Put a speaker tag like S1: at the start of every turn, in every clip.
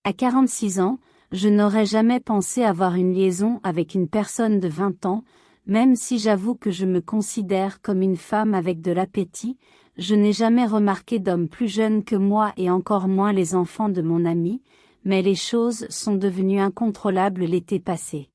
S1: À 46 ans, je n'aurais jamais pensé avoir une liaison avec une personne de 20 ans, même si j'avoue que je me considère comme une femme avec de l'appétit. Je n'ai jamais remarqué d'hommes plus jeunes que moi et encore moins les enfants de mon ami, mais les choses sont devenues incontrôlables l'été passé.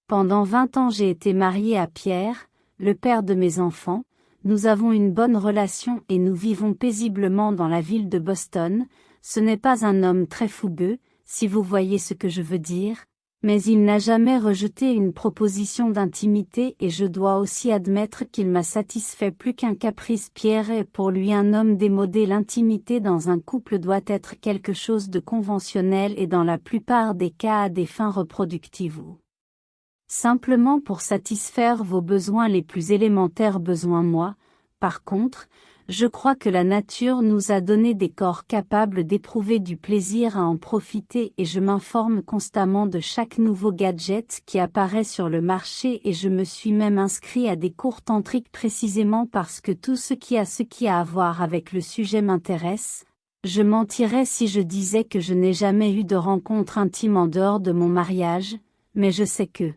S1: Pendant 20 ans j'ai été mariée à Pierre, le père de mes enfants. Nous avons une bonne relation et nous vivons paisiblement dans la ville de Boston. Ce n'est pas un homme très fougueux, si vous voyez ce que je veux dire, mais il n'a jamais rejeté une proposition d'intimité et je dois aussi admettre qu'il m'a satisfait plus qu'un caprice. Pierre est pour lui un homme démodé. L'intimité dans un couple doit être quelque chose de conventionnel et dans la plupart des cas à des fins reproductives ou simplement pour satisfaire vos besoins les plus élémentaires. Moi, par contre, je crois que la nature nous a donné des corps capables d'éprouver du plaisir à en profiter et je m'informe constamment de chaque nouveau gadget qui apparaît sur le marché et je me suis même inscrit à des cours tantriques précisément parce que tout ce qui a à voir avec le sujet m'intéresse. Je mentirais si je disais que je n'ai jamais eu de rencontre intime en dehors de mon mariage, mais je sais que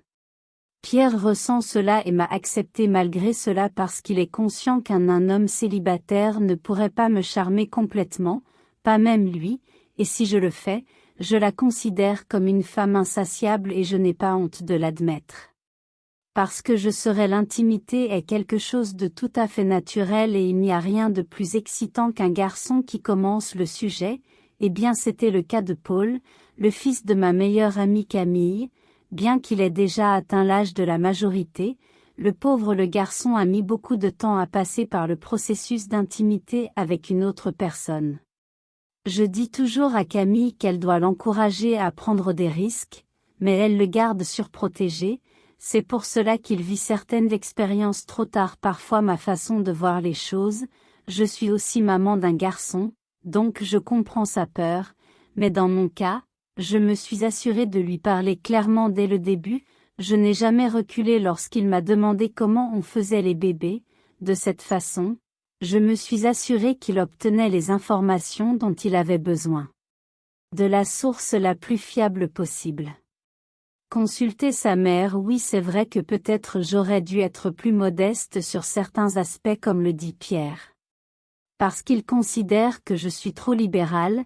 S1: Pierre ressent cela et m'a accepté malgré cela parce qu'il est conscient qu'un homme célibataire ne pourrait pas me charmer complètement, pas même lui, et si je le fais, je la considère comme une femme insatiable et je n'ai pas honte de l'admettre. Parce que l'intimité est quelque chose de tout à fait naturel et il n'y a rien de plus excitant qu'un garçon qui commence le sujet, eh bien c'était le cas de Paul, le fils de ma meilleure amie Camille. Bien qu'il ait déjà atteint l'âge de la majorité, le garçon a mis beaucoup de temps à passer par le processus d'intimité avec une autre personne. Je dis toujours à Camille qu'elle doit l'encourager à prendre des risques, mais elle le garde surprotégé. C'est pour cela qu'il vit certaines expériences trop tard. Parfois ma façon de voir les choses, je suis aussi maman d'un garçon, donc je comprends sa peur, mais dans mon cas, je me suis assurée de lui parler clairement dès le début. Je n'ai jamais reculé lorsqu'il m'a demandé comment on faisait les bébés. De cette façon, je me suis assurée qu'il obtenait les informations dont il avait besoin de la source la plus fiable possible. Consulter sa mère. Oui, c'est vrai que peut-être j'aurais dû être plus modeste sur certains aspects comme le dit Pierre. Parce qu'il considère que je suis trop libérale,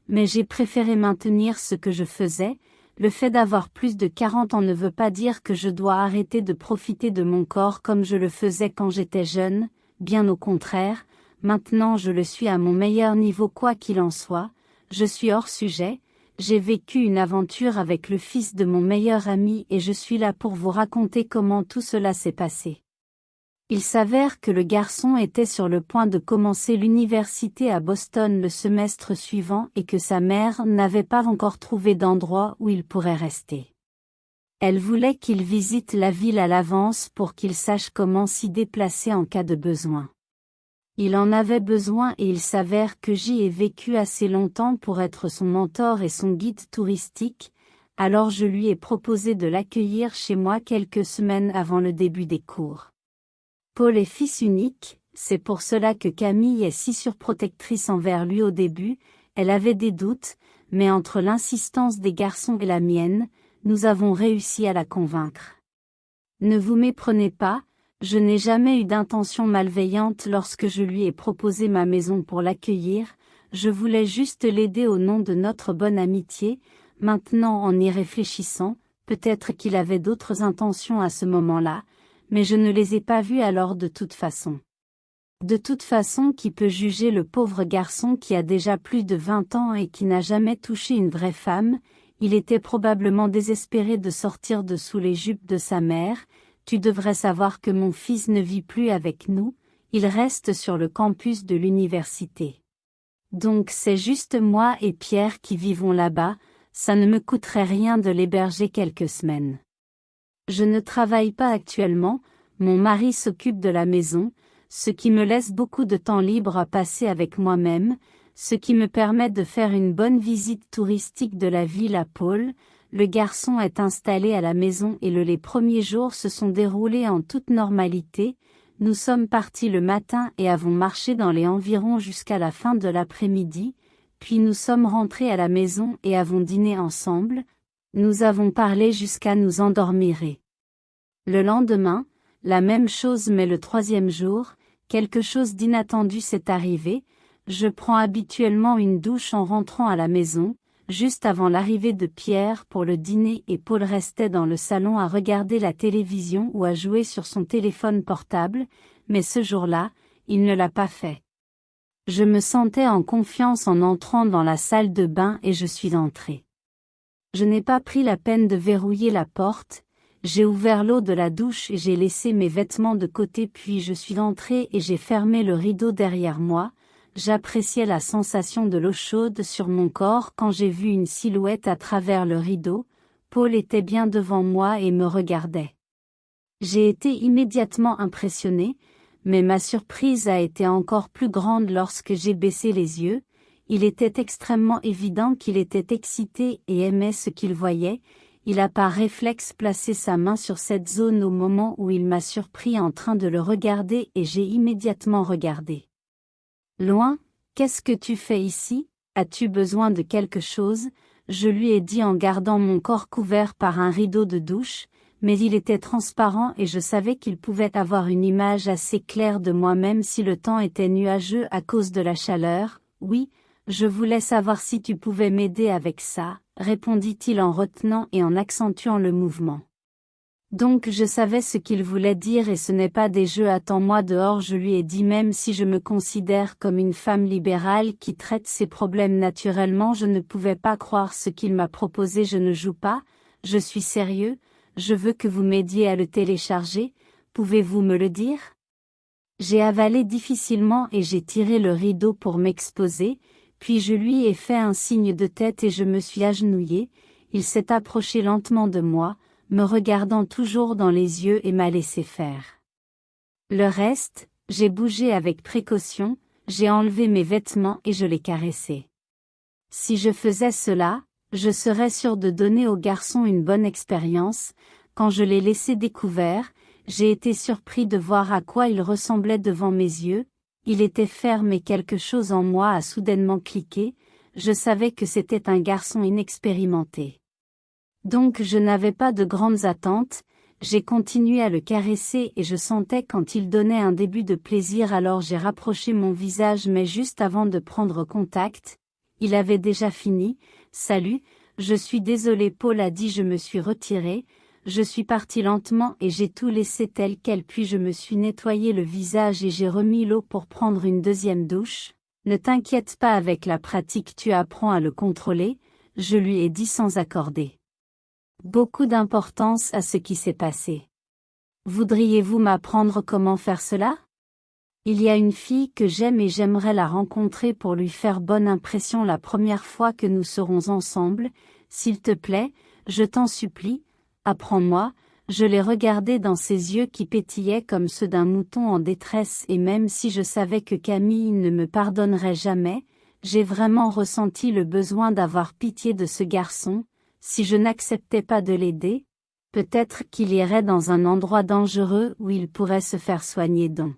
S1: mais j'ai préféré maintenir ce que je faisais. Le fait d'avoir plus de 40 ans ne veut pas dire que je dois arrêter de profiter de mon corps comme je le faisais quand j'étais jeune, bien au contraire, maintenant je le suis à mon meilleur niveau quoi qu'il en soit. Je suis hors sujet, j'ai vécu une aventure avec le fils de mon meilleur ami et je suis là pour vous raconter comment tout cela s'est passé. Il s'avère que le garçon était sur le point de commencer l'université à Boston le semestre suivant et que sa mère n'avait pas encore trouvé d'endroit où il pourrait rester. Elle voulait qu'il visite la ville à l'avance pour qu'il sache comment s'y déplacer en cas de besoin. Il en avait besoin et il s'avère que j'y ai vécu assez longtemps pour être son mentor et son guide touristique, alors je lui ai proposé de l'accueillir chez moi quelques semaines avant le début des cours. Paul est fils unique, c'est pour cela que Camille est si surprotectrice envers lui au début. Elle avait des doutes, mais entre l'insistance des garçons et la mienne, nous avons réussi à la convaincre. Ne vous méprenez pas, je n'ai jamais eu d'intention malveillante lorsque je lui ai proposé ma maison pour l'accueillir, je voulais juste l'aider au nom de notre bonne amitié. Maintenant en y réfléchissant, peut-être qu'il avait d'autres intentions à ce moment-là, mais je ne les ai pas vues alors de toute façon. De toute façon, qui peut juger le pauvre garçon qui a déjà plus de 20 ans et qui n'a jamais touché une vraie femme? Il était probablement désespéré de sortir de sous les jupes de sa mère. Tu devrais savoir que mon fils ne vit plus avec nous, il reste sur le campus de l'université. Donc c'est juste moi et Pierre qui vivons là-bas, ça ne me coûterait rien de l'héberger quelques semaines. Je ne travaille pas actuellement, mon mari s'occupe de la maison, ce qui me laisse beaucoup de temps libre à passer avec moi-même, ce qui me permet de faire une bonne visite touristique de la ville à Paul. Le garçon est installé à la maison et les premiers jours se sont déroulés en toute normalité. Nous sommes partis le matin et avons marché dans les environs jusqu'à la fin de l'après-midi, puis nous sommes rentrés à la maison et avons dîné ensemble, nous avons parlé jusqu'à nous endormir et le lendemain, la même chose mais le troisième jour, quelque chose d'inattendu s'est arrivé, je prends habituellement une douche en rentrant à la maison, juste avant l'arrivée de Pierre pour le dîner et Paul restait dans le salon à regarder la télévision ou à jouer sur son téléphone portable, mais ce jour-là, il ne l'a pas fait. Je me sentais en confiance en entrant dans la salle de bain et je suis entrée. Je n'ai pas pris la peine de verrouiller la porte, j'ai ouvert l'eau de la douche et j'ai laissé mes vêtements de côté puis je suis entrée et j'ai fermé le rideau derrière moi. J'appréciais la sensation de l'eau chaude sur mon corps quand j'ai vu une silhouette à travers le rideau. Paul était bien devant moi et me regardait. J'ai été immédiatement impressionnée, mais ma surprise a été encore plus grande lorsque j'ai baissé les yeux. Il était extrêmement évident qu'il était excité et aimait ce qu'il voyait. Il a par réflexe placé sa main sur cette zone au moment où il m'a surpris en train de le regarder et j'ai immédiatement regardé. Loin, qu'est-ce que tu fais ici? As-tu besoin de quelque chose? Je lui ai dit en gardant mon corps couvert par un rideau de douche, mais il était transparent et je savais qu'il pouvait avoir une image assez claire de moi même si le temps était nuageux à cause de la chaleur. Oui, je voulais savoir si tu pouvais m'aider avec ça, répondit-il en retenant et en accentuant le mouvement. Donc je savais ce qu'il voulait dire et ce n'est pas des jeux attends-moi dehors je lui ai dit même si je me considère comme une femme libérale qui traite ses problèmes naturellement je ne pouvais pas croire ce qu'il m'a proposé je ne joue pas, je suis sérieux, je veux que vous m'aidiez à le télécharger, pouvez-vous me le dire? J'ai avalé difficilement et j'ai tiré le rideau pour m'exposer, puis je lui ai fait un signe de tête et je me suis agenouillée, il s'est approché lentement de moi, me regardant toujours dans les yeux et m'a laissé faire. Le reste, j'ai bougé avec précaution, j'ai enlevé mes vêtements et je l'ai caressé. Si je faisais cela, je serais sûre de donner au garçon une bonne expérience. Quand je l'ai laissé découvert, j'ai été surpris de voir à quoi il ressemblait devant mes yeux. Il était ferme et quelque chose en moi a soudainement cliqué, je savais que c'était un garçon inexpérimenté. Donc je n'avais pas de grandes attentes, j'ai continué à le caresser et je sentais quand il donnait un début de plaisir alors j'ai rapproché mon visage mais juste avant de prendre contact, il avait déjà fini, salut, je suis désolé Paul a dit je me suis retiré, je suis parti lentement et j'ai tout laissé tel quel puis je me suis nettoyé le visage et j'ai remis l'eau pour prendre une deuxième douche, ne t'inquiète pas avec la pratique tu apprends à le contrôler, je lui ai dit sans accorder beaucoup d'importance à ce qui s'est passé. Voudriez-vous m'apprendre comment faire cela? Il y a une fille que j'aime et j'aimerais la rencontrer pour lui faire bonne impression la première fois que nous serons ensemble, s'il te plaît, je t'en supplie, apprends-moi, je l'ai regardé dans ses yeux qui pétillaient comme ceux d'un mouton en détresse et même si je savais que Camille ne me pardonnerait jamais, j'ai vraiment ressenti le besoin d'avoir pitié de ce garçon. Si je n'acceptais pas de l'aider, peut-être qu'il irait dans un endroit dangereux où il pourrait se faire soigner donc.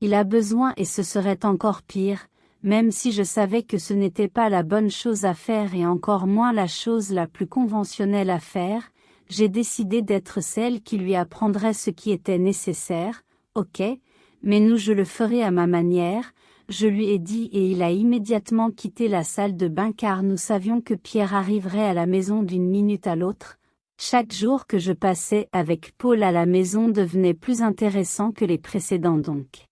S1: Il a besoin et ce serait encore pire, même si je savais que ce n'était pas la bonne chose à faire et encore moins la chose la plus conventionnelle à faire, j'ai décidé d'être celle qui lui apprendrait ce qui était nécessaire, ok, mais nous je le ferai à ma manière, je lui ai dit et il a immédiatement quitté la salle de bain car nous savions que Pierre arriverait à la maison d'une minute à l'autre. Chaque jour que je passais avec Paul à la maison devenait plus intéressant que les précédents donc.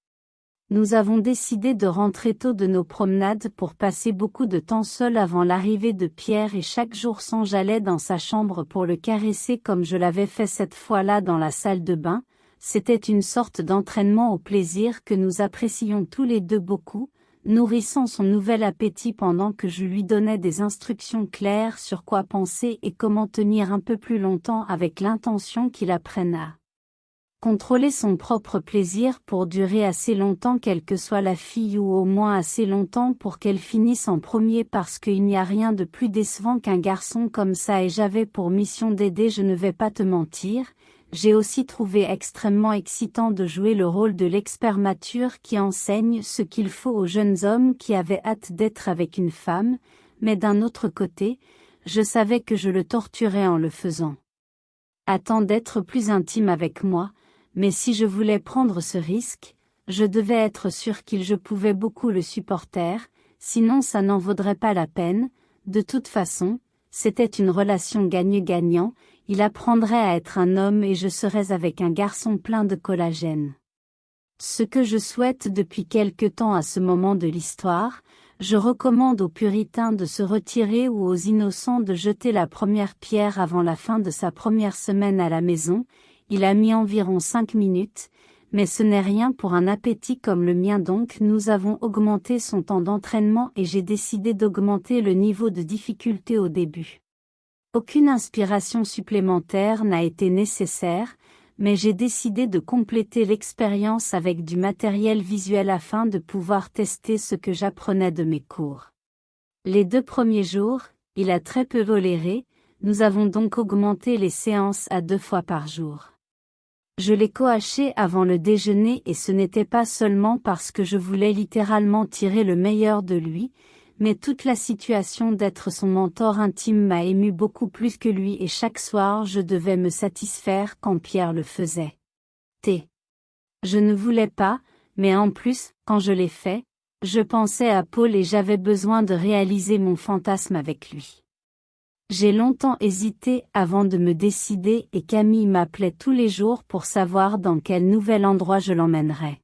S1: Nous avons décidé de rentrer tôt de nos promenades pour passer beaucoup de temps seuls avant l'arrivée de Pierre et chaque jour sans j'allais dans sa chambre pour le caresser comme je l'avais fait cette fois-là dans la salle de bain. C'était une sorte d'entraînement au plaisir que nous apprécions tous les deux beaucoup, nourrissant son nouvel appétit pendant que je lui donnais des instructions claires sur quoi penser et comment tenir un peu plus longtemps avec l'intention qu'il apprenne à contrôler son propre plaisir pour durer assez longtemps quelle que soit la fille ou au moins assez longtemps pour qu'elle finisse en premier parce qu'il n'y a rien de plus décevant qu'un garçon comme ça et j'avais pour mission d'aider je ne vais pas te mentir. J'ai aussi trouvé extrêmement excitant de jouer le rôle de l'expert mature qui enseigne ce qu'il faut aux jeunes hommes qui avaient hâte d'être avec une femme, mais d'un autre côté, je savais que je le torturais en le faisant. Attends d'être plus intime avec moi, mais si je voulais prendre ce risque, je devais être sûr qu'il je pouvais beaucoup le supporter, sinon ça n'en vaudrait pas la peine. De toute façon, c'était une relation gagnant-gagnant, il apprendrait à être un homme et je serais avec un garçon plein de collagène. Ce que je souhaite depuis quelque temps à ce moment de l'histoire, je recommande aux puritains de se retirer ou aux innocents de jeter la première pierre avant la fin de sa première semaine à la maison. Il a mis environ 5 minutes, mais ce n'est rien pour un appétit comme le mien, donc nous avons augmenté son temps d'entraînement et j'ai décidé d'augmenter le niveau de difficulté au début. Aucune inspiration supplémentaire n'a été nécessaire, mais j'ai décidé de compléter l'expérience avec du matériel visuel afin de pouvoir tester ce que j'apprenais de mes cours. Les 2 premiers jours, il a très peu toléré, nous avons donc augmenté les séances à 2 fois par jour. Je l'ai coaché avant le déjeuner et ce n'était pas seulement parce que je voulais littéralement tirer le meilleur de lui, mais toute la situation d'être son mentor intime m'a ému beaucoup plus que lui et chaque soir je devais me satisfaire quand Pierre le faisait. Je ne voulais pas, mais en plus, quand je l'ai fait, je pensais à Paul et j'avais besoin de réaliser mon fantasme avec lui. J'ai longtemps hésité avant de me décider et Camille m'appelait tous les jours pour savoir dans quel nouvel endroit je l'emmènerais.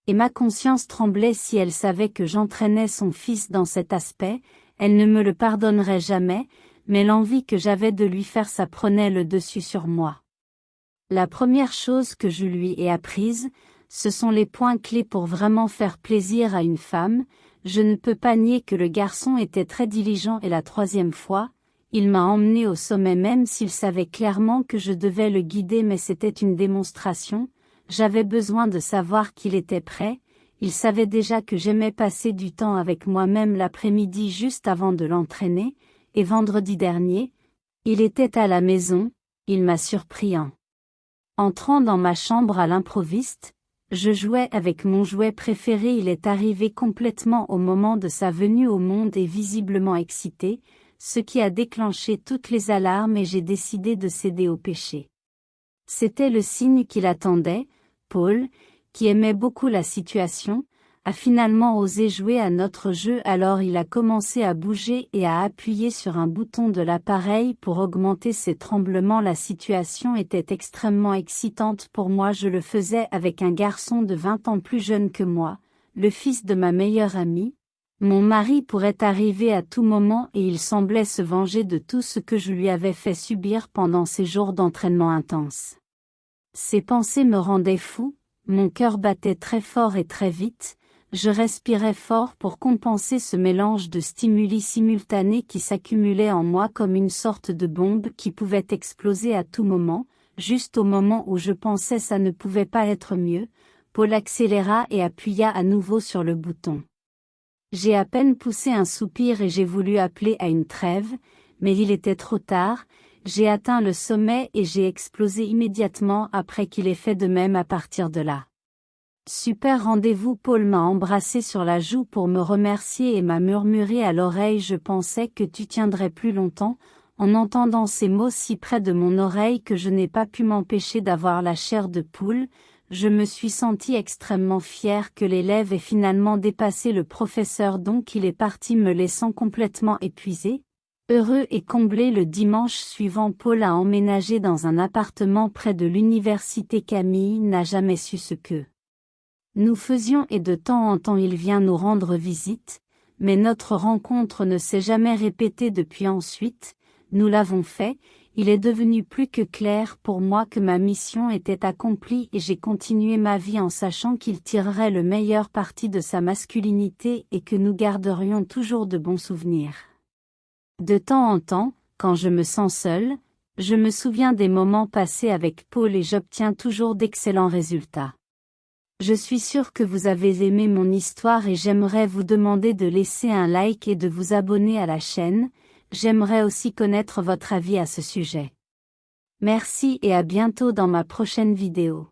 S1: Et ma conscience tremblait si elle savait que j'entraînais son fils dans cet aspect, elle ne me le pardonnerait jamais, mais l'envie que j'avais de lui faire ça prenait le dessus sur moi. La première chose que je lui ai apprise, ce sont les points clés pour vraiment faire plaisir à une femme. Je ne peux pas nier que le garçon était très diligent et la 3e fois, il m'a emmené au sommet même s'il savait clairement que je devais le guider, mais c'était une démonstration. J'avais besoin de savoir qu'il était prêt, il savait déjà que j'aimais passer du temps avec moi-même l'après-midi juste avant de l'entraîner, et vendredi dernier, il était à la maison, il m'a surpris en entrant dans ma chambre à l'improviste, je jouais avec mon jouet préféré, il est arrivé complètement au moment de sa venue au monde et visiblement excité, ce qui a déclenché toutes les alarmes et j'ai décidé de céder au péché. C'était le signe qu'il attendait. Paul, qui aimait beaucoup la situation, a finalement osé jouer à notre jeu, alors il a commencé à bouger et à appuyer sur un bouton de l'appareil pour augmenter ses tremblements. La situation était extrêmement excitante pour moi, je le faisais avec un garçon de 20 ans plus jeune que moi, le fils de ma meilleure amie. Mon mari pourrait arriver à tout moment et il semblait se venger de tout ce que je lui avais fait subir pendant ces jours d'entraînement intense. Ces pensées me rendaient fou, mon cœur battait très fort et très vite, je respirais fort pour compenser ce mélange de stimuli simultanés qui s'accumulait en moi comme une sorte de bombe qui pouvait exploser à tout moment. Juste au moment où je pensais ça ne pouvait pas être mieux, Paul accéléra et appuya à nouveau sur le bouton. J'ai à peine poussé un soupir et j'ai voulu appeler à une trêve, mais il était trop tard, j'ai atteint le sommet et j'ai explosé immédiatement après qu'il ait fait de même à partir de là. Super rendez-vous, Paul m'a embrassé sur la joue pour me remercier et m'a murmuré à l'oreille, je pensais que tu tiendrais plus longtemps, en entendant ces mots si près de mon oreille que je n'ai pas pu m'empêcher d'avoir la chair de poule. Je me suis senti extrêmement fière que l'élève ait finalement dépassé le professeur, donc il est parti me laissant complètement épuisé. Heureux et comblé, le dimanche suivant, Paul a emménagé dans un appartement près de l'université. Camille n'a jamais su ce que nous faisions et de temps en temps il vient nous rendre visite, mais notre rencontre ne s'est jamais répétée depuis ensuite. Nous l'avons fait. Il est devenu plus que clair pour moi que ma mission était accomplie et j'ai continué ma vie en sachant qu'il tirerait le meilleur parti de sa masculinité et que nous garderions toujours de bons souvenirs. De temps en temps, quand je me sens seule, je me souviens des moments passés avec Paul et j'obtiens toujours d'excellents résultats. Je suis sûre que vous avez aimé mon histoire et j'aimerais vous demander de laisser un like et de vous abonner à la chaîne. J'aimerais aussi connaître votre avis à ce sujet. Merci et à bientôt dans ma prochaine vidéo.